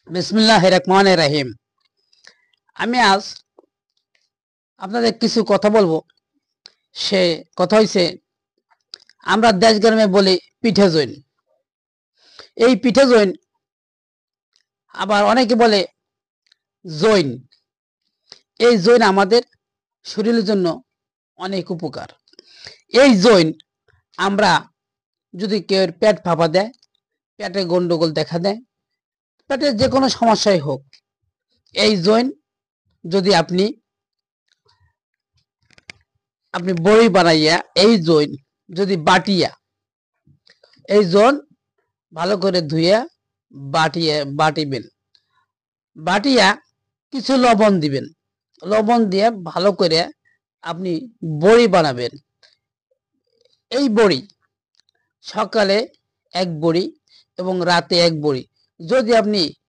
বিসমিল্লাহির রহমানির রহিম। আমি আজ আপনাদের কিছু কথা বলবো। সে কথা হইছে, আমরা দেশ গ্রামে বলি পিঠে জৈন। এই পিঠে জৈন, আবার অনেকে বলে জৈন। এই জৈন আমাদের শরীরের জন্য অনেক উপকার। এই জৈন আমরা যদি কেউ পেট ফাঁপা দেয়, পেটে গন্ডগোল দেখা দেয়, পেটের যে কোনো সমস্যাই হোক, এই জৈন যদি আপনি বড়ি বানাইয়া এই জৈন যদি এই জৈন ভালো করে ধুইয়া বাটিবেন। বাটিয়া কিছু লবণ দিবেন। লবণ দিয়ে ভালো করে আপনি বড়ি বানাবেন। এই বড়ি সকালে এক বড়ি এবং রাতে এক বড়ি যদি আপনি